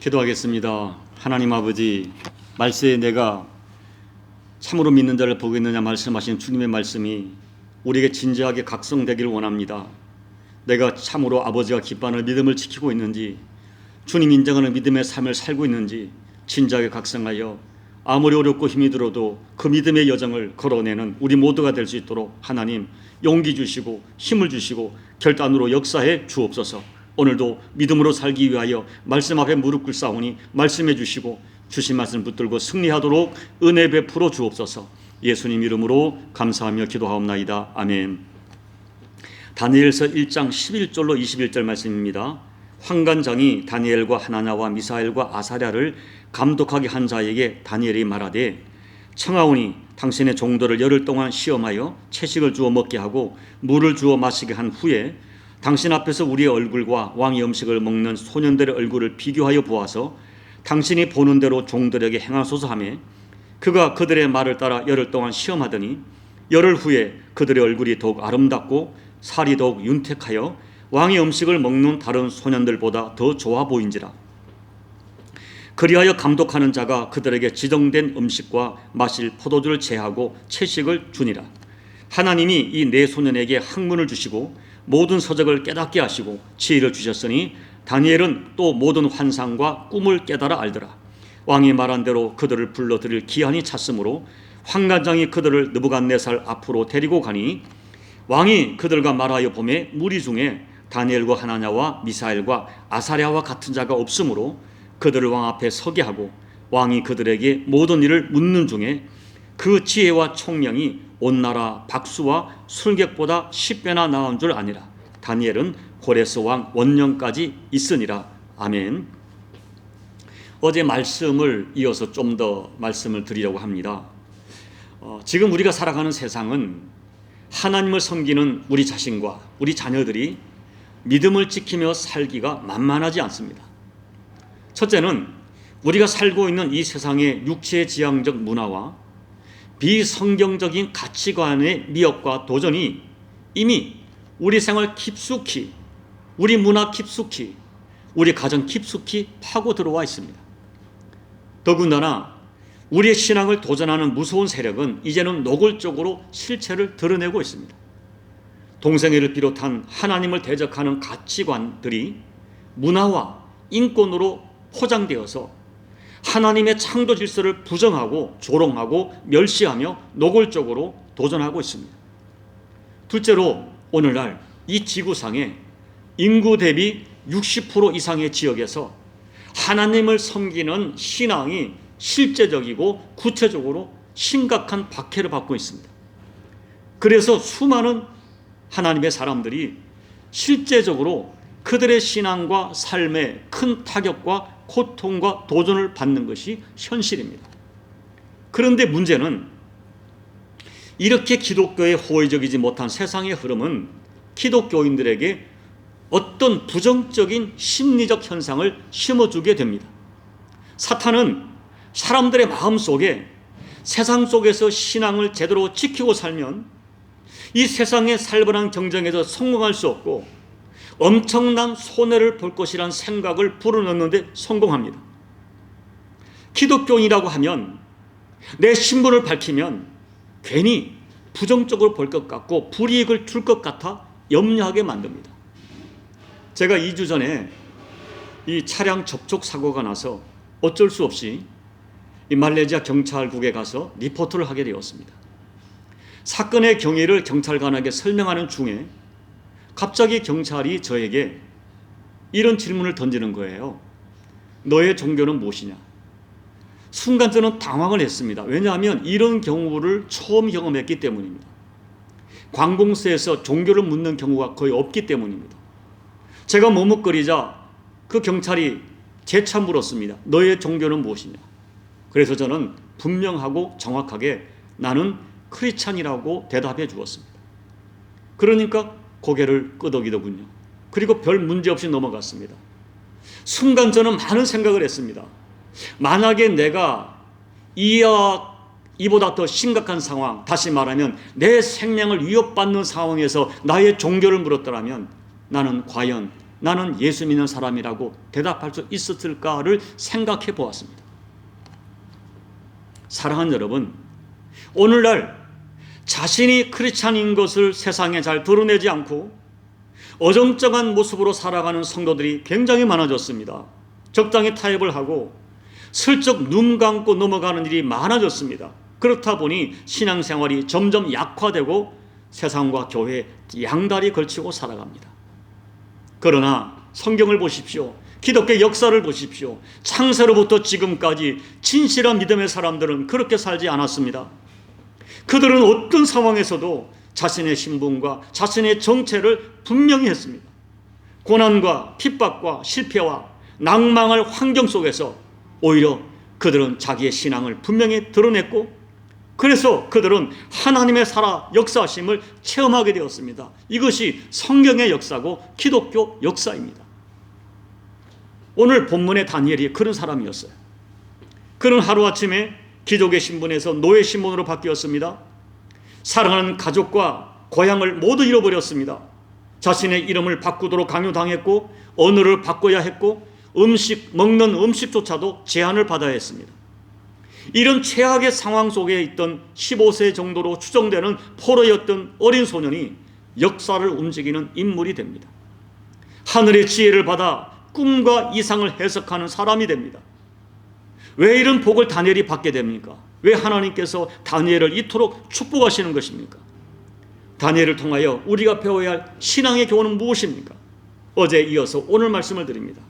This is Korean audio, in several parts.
기도하겠습니다. 하나님 아버지, 말세에 내가 참으로 믿는 자를 보겠느냐 말씀하신 주님의 말씀이 우리에게 진지하게 각성되기를 원합니다. 내가 참으로 아버지가 기뻐하는 믿음을 지키고 있는지, 주님 인정하는 믿음의 삶을 살고 있는지 진지하게 각성하여 아무리 어렵고 힘이 들어도 그 믿음의 여정을 걸어내는 우리 모두가 될 수 있도록 하나님 용기 주시고 힘을 주시고 결단으로 역사해 주옵소서. 오늘도 믿음으로 살기 위하여 말씀 앞에 무릎 꿇사오니 말씀해 주시고 주신 말씀 붙들고 승리하도록 은혜 베풀어 주옵소서. 예수님 이름으로 감사하며 기도하옵나이다. 아멘. 다니엘서 1장 11절로 21절 말씀입니다. 환관장이 다니엘과 하나냐와 미사엘과 아사랴를 감독하게 한 자에게 다니엘이 말하되, 청하오니 당신의 종들을 열흘 동안 시험하여 채식을 주어 먹게 하고 물을 주어 마시게 한 후에 당신 앞에서 우리의 얼굴과 왕의 음식을 먹는 소년들의 얼굴을 비교하여 보아서 당신이 보는 대로 종들에게 행하소서 하며, 그가 그들의 말을 따라 열흘 동안 시험하더니 열흘 후에 그들의 얼굴이 더욱 아름답고 살이 더욱 윤택하여 왕의 음식을 먹는 다른 소년들보다 더 좋아 보인지라. 그리하여 감독하는 자가 그들에게 지정된 음식과 마실 포도주를 제하고 채식을 주니라. 하나님이 이 네 소년에게 학문을 주시고 모든 서적을 깨닫게 하시고 지혜를 주셨으니 다니엘은 또 모든 환상과 꿈을 깨달아 알더라. 왕이 말한 대로 그들을 불러들일 기한이 찼으므로 환관장이 그들을 느부갓네살 앞으로 데리고 가니, 왕이 그들과 말하여 보매 무리 중에 다니엘과 하나냐와 미사엘과 아사랴와 같은 자가 없으므로 그들을 왕 앞에 서게 하고, 왕이 그들에게 모든 일을 묻는 중에 그 지혜와 총명이 온 나라 박수와 술객보다 10배나 나은 줄 아니라. 다니엘은 고레스 왕 원년까지 있으니라. 아멘. 어제 말씀을 이어서 좀 더 말씀을 드리려고 합니다. 지금 우리가 살아가는 세상은 하나님을 섬기는 우리 자신과 우리 자녀들이 믿음을 지키며 살기가 만만하지 않습니다. 첫째는 우리가 살고 있는 이 세상의 육체 지향적 문화와 비성경적인 가치관의 미혹과 도전이 이미 우리 생활 깊숙이, 우리 문화 깊숙이, 우리 가정 깊숙이 파고 들어와 있습니다. 더군다나 우리의 신앙을 도전하는 무서운 세력은 이제는 노골적으로 실체를 드러내고 있습니다. 동성애를 비롯한 하나님을 대적하는 가치관들이 문화와 인권으로 포장되어서 하나님의 창조 질서를 부정하고 조롱하고 멸시하며 노골적으로 도전하고 있습니다. 둘째로 오늘날 이 지구상의 인구 대비 60% 이상의 지역에서 하나님을 섬기는 신앙이 실제적이고 구체적으로 심각한 박해를 받고 있습니다. 그래서 수많은 하나님의 사람들이 실제적으로 그들의 신앙과 삶에 큰 타격과 고통과 도전을 받는 것이 현실입니다. 그런데 문제는 이렇게 기독교에 호의적이지 못한 세상의 흐름은 기독교인들에게 어떤 부정적인 심리적 현상을 심어주게 됩니다. 사탄은 사람들의 마음속에 세상 속에서 신앙을 제대로 지키고 살면 이 세상의 살벌한 경쟁에서 성공할 수 없고 엄청난 손해를 볼 것이란 생각을 불어넣는데 성공합니다. 기독교인이라고 하면 내 신분을 밝히면 괜히 부정적으로 볼 것 같고 불이익을 줄 것 같아 염려하게 만듭니다. 제가 2주 전에 이 차량 접촉 사고가 나서 어쩔 수 없이 이 말레이시아 경찰국에 가서 리포트를 하게 되었습니다. 사건의 경위를 경찰관에게 설명하는 중에 갑자기 경찰이 저에게 이런 질문을 던지는 거예요. 너의 종교는 무엇이냐? 순간 저는 당황을 했습니다. 왜냐하면 이런 경우를 처음 경험했기 때문입니다. 관공서에서 종교를 묻는 경우가 거의 없기 때문입니다. 제가 머뭇거리자 그 경찰이 재차 물었습니다. 너의 종교는 무엇이냐? 그래서 저는 분명하고 정확하게 나는 크리스찬이라고 대답해 주었습니다. 그러니까 고개를 끄덕이더군요. 그리고 별 문제 없이 넘어갔습니다. 순간 저는 많은 생각을 했습니다. 만약에 내가 이보다 더 심각한 상황, 다시 말하면 내 생명을 위협받는 상황에서 나의 종교를 물었더라면 나는 과연 나는 예수 믿는 사람이라고 대답할 수 있었을까를 생각해 보았습니다. 사랑하는 여러분, 오늘날 자신이 크리스찬인 것을 세상에 잘 드러내지 않고 어정쩡한 모습으로 살아가는 성도들이 굉장히 많아졌습니다. 적당히 타협을 하고 슬쩍 눈 감고 넘어가는 일이 많아졌습니다. 그렇다 보니 신앙생활이 점점 약화되고 세상과 교회 양다리 걸치고 살아갑니다. 그러나 성경을 보십시오. 기독교 역사를 보십시오. 창세로부터 지금까지 진실한 믿음의 사람들은 그렇게 살지 않았습니다. 그들은 어떤 상황에서도 자신의 신분과 자신의 정체를 분명히 했습니다. 고난과 핍박과 실패와 낭망할 환경 속에서 오히려 그들은 자기의 신앙을 분명히 드러냈고, 그래서 그들은 하나님의 살아 역사하심을 체험하게 되었습니다. 이것이 성경의 역사고 기독교 역사입니다. 오늘 본문의 다니엘이 그런 사람이었어요. 그는 하루아침에 귀족의 신분에서 노예 신분으로 바뀌었습니다. 사랑하는 가족과 고향을 모두 잃어버렸습니다. 자신의 이름을 바꾸도록 강요당했고 언어를 바꿔야 했고 먹는 음식조차도 제한을 받아야 했습니다. 이런 최악의 상황 속에 있던 15세 정도로 추정되는 포로였던 어린 소년이 역사를 움직이는 인물이 됩니다. 하늘의 지혜를 받아 꿈과 이상을 해석하는 사람이 됩니다. 왜 이런 복을 다니엘이 받게 됩니까? 왜 하나님께서 다니엘을 이토록 축복하시는 것입니까? 다니엘을 통하여 우리가 배워야 할 신앙의 교훈은 무엇입니까? 어제에 이어서 오늘 말씀을 드립니다.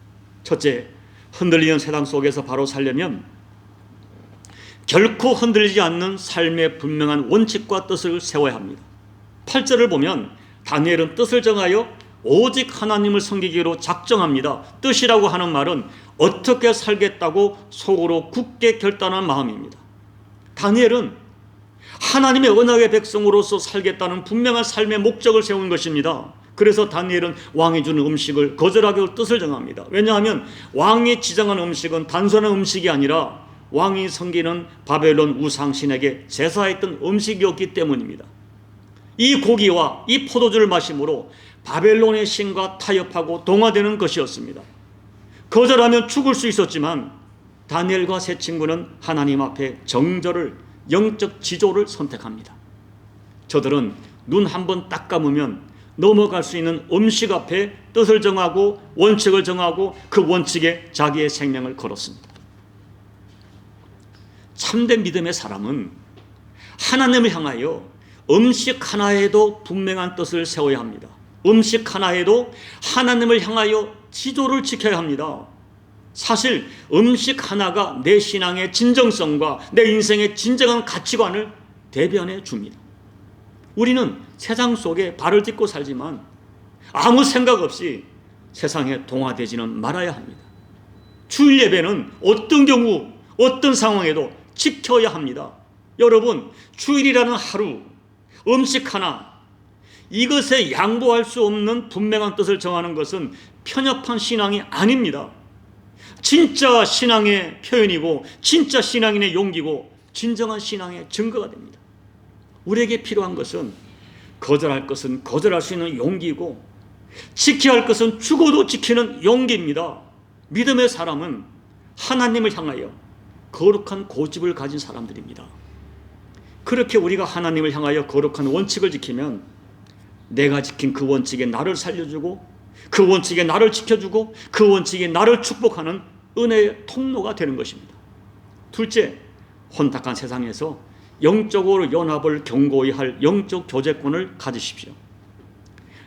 첫째, 흔들리는 세상 속에서 바로 살려면 결코 흔들리지 않는 삶의 분명한 원칙과 뜻을 세워야 합니다. 8절을 보면 다니엘은 뜻을 정하여 오직 하나님을 섬기기로 작정합니다. 뜻이라고 하는 말은 어떻게 살겠다고 속으로 굳게 결단한 마음입니다. 다니엘은 하나님의 언약의 백성으로서 살겠다는 분명한 삶의 목적을 세운 것입니다. 그래서 다니엘은 왕이 주는 음식을 거절하기로 뜻을 정합니다. 왜냐하면 왕이 지정한 음식은 단순한 음식이 아니라 왕이 섬기는 바벨론 우상신에게 제사했던 음식이었기 때문입니다. 이 고기와 이 포도주를 마심으로 바벨론의 신과 타협하고 동화되는 것이었습니다. 거절하면 죽을 수 있었지만 다니엘과 세 친구는 하나님 앞에 정절을, 영적 지조를 선택합니다. 저들은 눈 한 번 딱 감으면 넘어갈 수 있는 음식 앞에 뜻을 정하고 원칙을 정하고 그 원칙에 자기의 생명을 걸었습니다. 참된 믿음의 사람은 하나님을 향하여 음식 하나에도 분명한 뜻을 세워야 합니다. 음식 하나에도 하나님을 향하여 지조를 지켜야 합니다. 사실 음식 하나가 내 신앙의 진정성과 내 인생의 진정한 가치관을 대변해 줍니다. 우리는 세상 속에 발을 딛고 살지만 아무 생각 없이 세상에 동화되지는 말아야 합니다. 주일 예배는 어떤 경우 어떤 상황에도 지켜야 합니다. 여러분, 주일이라는 하루, 음식 하나, 이것에 양보할 수 없는 분명한 뜻을 정하는 것은 편협한 신앙이 아닙니다. 진짜 신앙의 표현이고 진짜 신앙인의 용기고 진정한 신앙의 증거가 됩니다. 우리에게 필요한 것은 거절할 것은 거절할 수 있는 용기이고 지켜야 할 것은 죽어도 지키는 용기입니다. 믿음의 사람은 하나님을 향하여 거룩한 고집을 가진 사람들입니다. 그렇게 우리가 하나님을 향하여 거룩한 원칙을 지키면 내가 지킨 그 원칙에 나를 살려주고 그 원칙에 나를 지켜주고 그 원칙에 나를 축복하는 은혜의 통로가 되는 것입니다. 둘째, 혼탁한 세상에서 영적으로 연합을 견고히 할 영적 교제권을 가지십시오.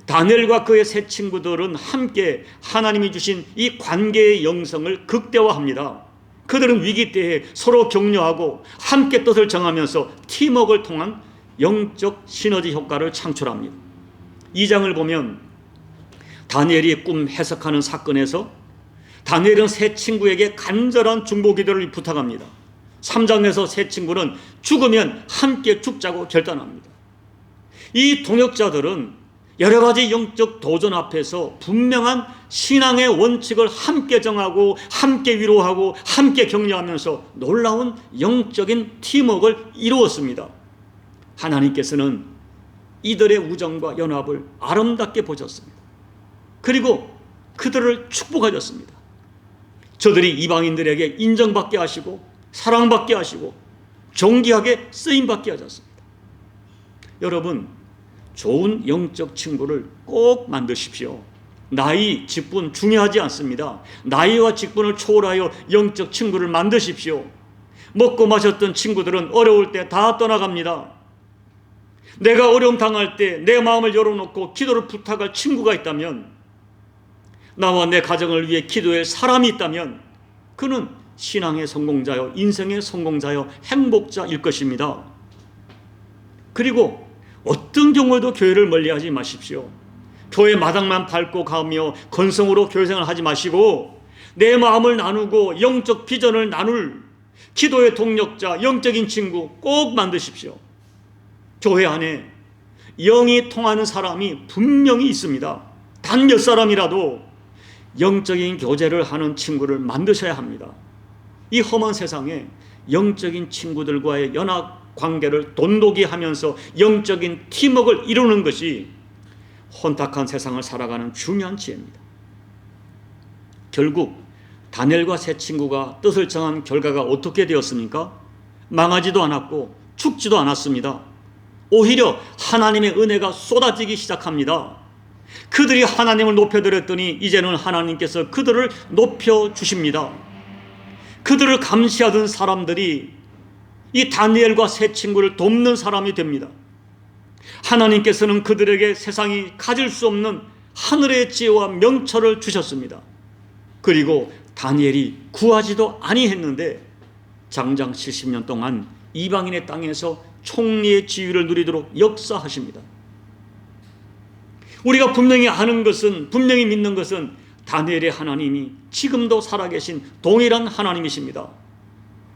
다니엘과 그의 세 친구들은 함께 하나님이 주신 이 관계의 영성을 극대화합니다. 그들은 위기 때에 서로 격려하고 함께 뜻을 정하면서 팀워크를 통한 영적 시너지 효과를 창출합니다. 2장을 보면 다니엘이 꿈 해석하는 사건에서 다니엘은 세 친구에게 간절한 중보 기도를 부탁합니다. 3장에서 세 친구는 죽으면 함께 죽자고 결단합니다. 이 동역자들은 여러 가지 영적 도전 앞에서 분명한 신앙의 원칙을 함께 정하고 함께 위로하고 함께 격려하면서 놀라운 영적인 팀워크를 이루었습니다. 하나님께서는 이들의 우정과 연합을 아름답게 보셨습니다. 그리고 그들을 축복하셨습니다. 저들이 이방인들에게 인정받게 하시고 사랑받게 하시고 존귀하게 쓰임받게 하셨습니다. 여러분, 좋은 영적 친구를 꼭 만드십시오. 나이, 직분 중요하지 않습니다. 나이와 직분을 초월하여 영적 친구를 만드십시오. 먹고 마셨던 친구들은 어려울 때 다 떠나갑니다. 내가 어려움 당할 때 내 마음을 열어놓고 기도를 부탁할 친구가 있다면, 나와 내 가정을 위해 기도할 사람이 있다면 그는 신앙의 성공자요, 인생의 성공자요, 행복자일 것입니다. 그리고 어떤 경우에도 교회를 멀리하지 마십시오. 교회 마당만 밟고 가며 건성으로 교회생활을 하지 마시고 내 마음을 나누고 영적 비전을 나눌 기도의 동력자, 영적인 친구 꼭 만드십시오. 교회 안에 영이 통하는 사람이 분명히 있습니다. 단 몇 사람이라도 영적인 교제를 하는 친구를 만드셔야 합니다. 이 험한 세상에 영적인 친구들과의 연합 관계를 돈독히 하면서 영적인 팀워크를 이루는 것이 혼탁한 세상을 살아가는 중요한 지혜입니다. 결국 다니엘과 세 친구가 뜻을 정한 결과가 어떻게 되었습니까? 망하지도 않았고 죽지도 않았습니다. 오히려 하나님의 은혜가 쏟아지기 시작합니다. 그들이 하나님을 높여드렸더니 이제는 하나님께서 그들을 높여주십니다. 그들을 감시하던 사람들이 이 다니엘과 세 친구를 돕는 사람이 됩니다. 하나님께서는 그들에게 세상이 가질 수 없는 하늘의 지혜와 명철을 주셨습니다. 그리고 다니엘이 구하지도 아니했는데 장장 70년 동안 이방인의 땅에서 총리의 지위를 누리도록 역사하십니다. 우리가 분명히 아는 것은, 분명히 믿는 것은 다니엘의 하나님이 지금도 살아계신 동일한 하나님이십니다.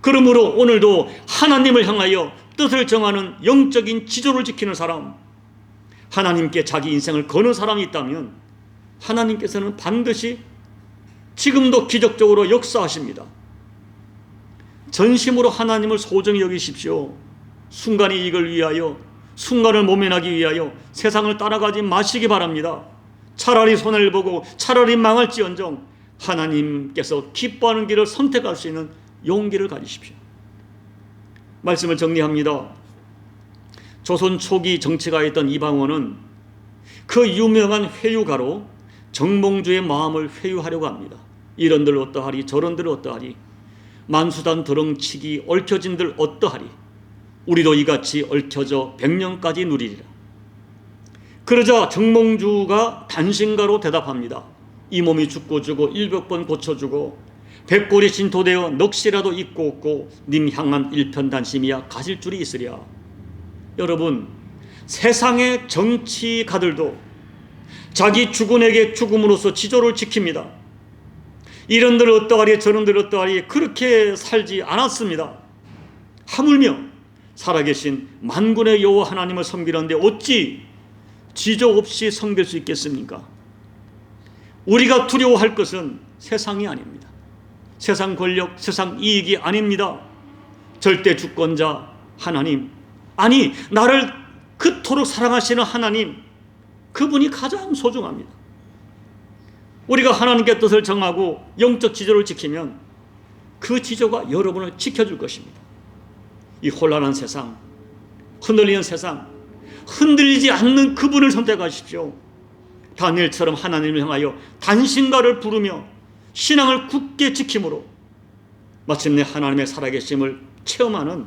그러므로 오늘도 하나님을 향하여 뜻을 정하는 영적인 지조를 지키는 사람, 하나님께 자기 인생을 거는 사람이 있다면 하나님께서는 반드시 지금도 기적적으로 역사하십니다. 전심으로 하나님을 소중히 여기십시오. 순간의 이익을 위하여, 순간을 모면하기 위하여 세상을 따라가지 마시기 바랍니다. 차라리 손해를 보고 차라리 망할지언정 하나님께서 기뻐하는 길을 선택할 수 있는 용기를 가지십시오. 말씀을 정리합니다. 조선 초기 정치가였던 이방원은 그 유명한 회유가로 정몽주의 마음을 회유하려고 합니다. 이런들 어떠하리, 저런들 어떠하리, 만수단 드렁치기 얽혀진들 어떠하리, 우리도 이같이 얽혀져 100년까지 누리리라. 그러자 정몽주가 단신가로 대답합니다. 이 몸이 죽고 주고 700번 고쳐주고 백골이 진토되어 넋이라도 입고 없고 님 향한 일편단심이야 가실 줄이 있으랴. 여러분, 세상의 정치가들도 자기 주군에게 죽음으로써 지조를 지킵니다. 이런들 어떠하리 저런들 어떠하리 그렇게 살지 않았습니다. 하물며 살아계신 만군의 여호와 하나님을 섬기는데 어찌 지조 없이 섬길 수 있겠습니까? 우리가 두려워할 것은 세상이 아닙니다. 세상 권력, 세상 이익이 아닙니다. 절대 주권자 하나님, 아니 나를 그토록 사랑하시는 하나님, 그분이 가장 소중합니다. 우리가 하나님께 뜻을 정하고 영적 지조를 지키면 그 지조가 여러분을 지켜줄 것입니다. 이 혼란한 세상, 흔들리는 세상, 흔들리지 않는 그분을 선택하십시오. 다니엘처럼 하나님을 향하여 단신가를 부르며 신앙을 굳게 지킴으로 마침내 하나님의 살아계심을 체험하는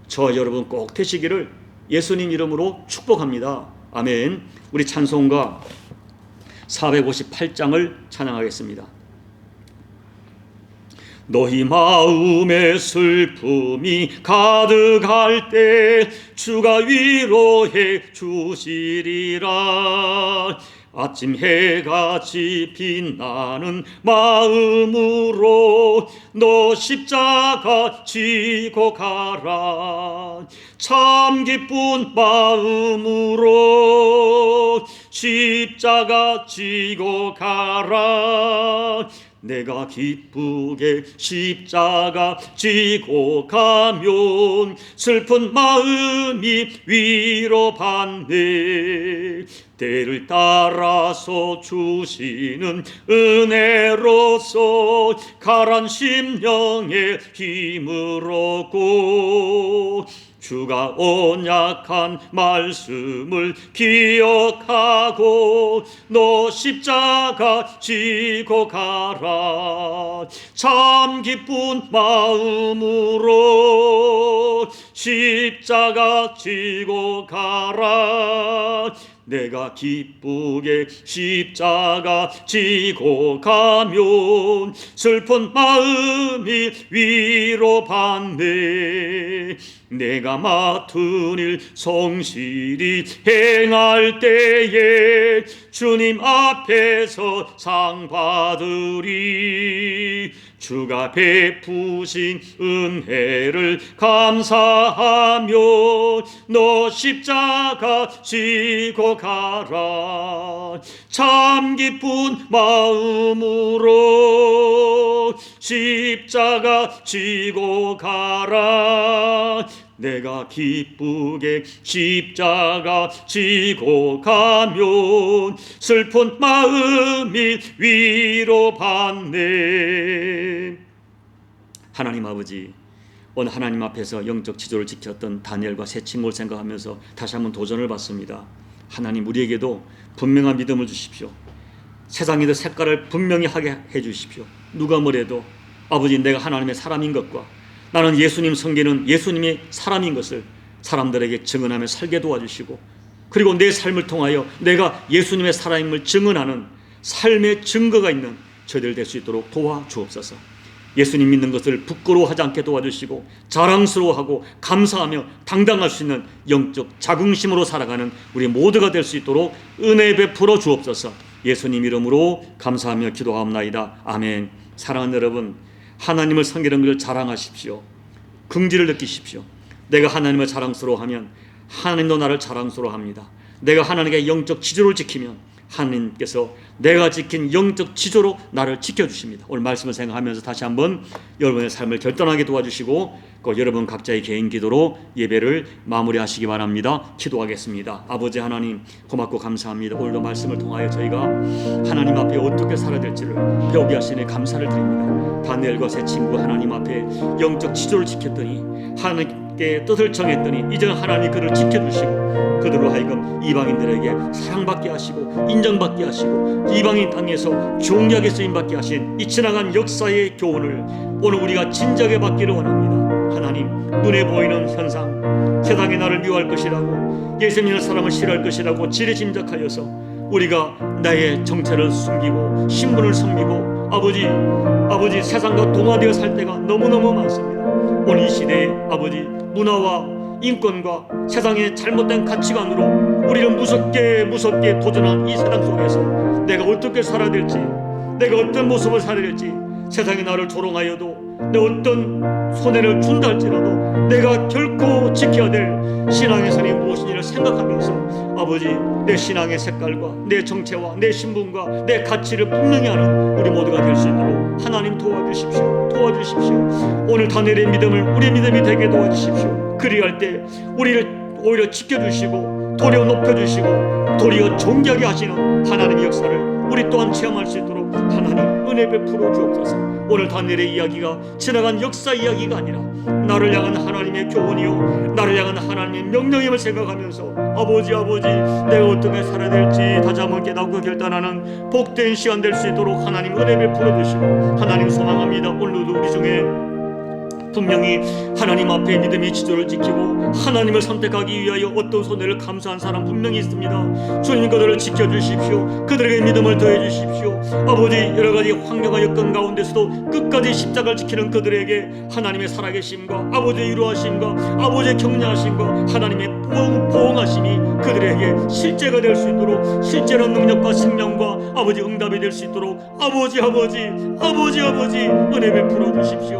저와 여러분 꼭 되시기를 예수님 이름으로 축복합니다. 아멘. 우리 찬송가 458장을 찬양하겠습니다. 너희 마음에 슬픔이 가득할 때 주가 위로해 주시리라. 아침 해같이 빛나는 마음으로 너 십자가 지고 가라. 참 기쁜 마음으로 십자가 지고 가라. 내가 기쁘게 십자가 지고 가면 슬픈 마음이 위로받네. 때를 따라서 주시는 은혜로서 가란 심령의 힘을 얻고 주가 언약한 말씀을 기억하고 너 십자가 지고 가라. 참 기쁜 마음으로 십자가 지고 가라. 내가 기쁘게 십자가 지고 가면 슬픈 마음이 위로받네. 내가 맡은 일 성실히 행할 때에 주님 앞에서 상 받으리. 주가 베푸신 은혜를 감사하며 너 십자가 지고 가라. 참 기쁜 마음으로 십자가 지고 가라. 내가 기쁘게 십자가 지고 가면 슬픈 마음이 위로받네. 하나님 아버지, 오늘 하나님 앞에서 영적 지조를 지켰던 다니엘과 세 친구를 생각하면서 다시 한번 도전을 받습니다. 하나님, 우리에게도 분명한 믿음을 주십시오. 세상에도 색깔을 분명히 하게 해주십시오. 누가 뭐래도 아버지, 내가 하나님의 사람인 것과 나는 예수님 섬기는 예수님의 사람인 것을 사람들에게 증언하며 살게 도와주시고, 그리고 내 삶을 통하여 내가 예수님의 사람임을 증언하는 삶의 증거가 있는 저희들 될 수 있도록 도와주옵소서. 예수님 믿는 것을 부끄러워하지 않게 도와주시고 자랑스러워하고 감사하며 당당할 수 있는 영적 자긍심으로 살아가는 우리 모두가 될 수 있도록 은혜 베풀어 주옵소서. 예수님 이름으로 감사하며 기도하옵나이다. 아멘. 사랑하는 여러분, 하나님을 섬기는 것을 자랑하십시오. 긍지를 느끼십시오. 내가 하나님을 자랑스러워하면 하나님도 나를 자랑스러워합니다. 내가 하나님의 영적 지조를 지키면 하나님께서 내가 지킨 영적 지조로 나를 지켜주십니다. 오늘 말씀을 생각하면서 다시 한번 여러분의 삶을 결단하게 도와주시고 꼭 여러분 각자의 개인 기도로 예배를 마무리하시기 바랍니다. 기도하겠습니다. 아버지 하나님, 고맙고 감사합니다. 오늘도 말씀을 통하여 저희가 하나님 앞에 어떻게 살아야 될지를 배우게 하시니 감사를 드립니다. 다니엘과 세 친구 하나님 앞에 영적 지조를 지켰더니 하나님께 뜻을 정했더니 이제 하나님 그를 지켜주시고 그들로 하여금 이방인들에게 사랑받게 하시고 인정받게 하시고 이방인 땅에서 종려하게 쓰임받게 하신 이 지나간 역사의 교훈을 오늘 우리가 진작에 받기를 원합니다. 하나님, 눈에 보이는 현상, 세상이 나를 미워할 것이라고, 예수 믿는 사람을 싫어할 것이라고 지레짐작하여서 우리가 나의 정체를 숨기고 신분을 숨기고 아버지 세상과 동화되어 살 때가 너무너무 많습니다. 오늘 이 시대에 아버지 문화와 인권과 세상의 잘못된 가치관으로 우리는 무섭게 도전한 이 세상 속에서 내가 어떻게 살아야 될지, 내가 어떤 모습을 살아야 될지, 세상이 나를 조롱하여도 내 어떤 손해를 준다 할지라도 내가 결코 지켜야 될 신앙의 선이 무엇인지를 생각하면서 아버지, 내 신앙의 색깔과 내 정체와 내 신분과 내 가치를 분명히 하는 우리 모두가 될 수 있도록 하나님 도와주십시오. 오늘 다니엘의 믿음을 우리 믿음이 되게 도와주십시오. 그리할 때 우리를 오히려 지켜주시고 도리어 높여주시고 도리어 존귀하게 하시는 하나님의 역사를 우리 또한 체험할 수 있도록 하나님 은혜 베풀어 주옵소서. 오늘 다니엘의 이야기가 지나간 역사 이야기가 아니라 나를 향한 하나님의 교훈이요 나를 향한 하나님의 명령임을 생각하면서 아버지 내가 어떻게 살아야 될지 다시 한번 깨닫고 결단하는 복된 시간 될 수 있도록 하나님 은혜 베풀어 주시고 하나님 소망합니다. 오늘도 우리 중에 분명히 하나님 앞에 믿음의 지조를 지키고 하나님을 선택하기 위하여 어떤 손해를 감수한 사람 분명히 있습니다. 주님 그들을 지켜주십시오. 그들에게 믿음을 더해주십시오. 아버지, 여러가지 환경과 여건 가운데서도 끝까지 십자가를 지키는 그들에게 하나님의 살아계심과 아버지의 위로하심과 아버지의 격려하심과 하나님의 보응하심이 그들에게 실제가 될 수 있도록 실제로 능력과 생명과 아버지 응답이 될 수 있도록 아버지 은혜 베풀어 주십시오.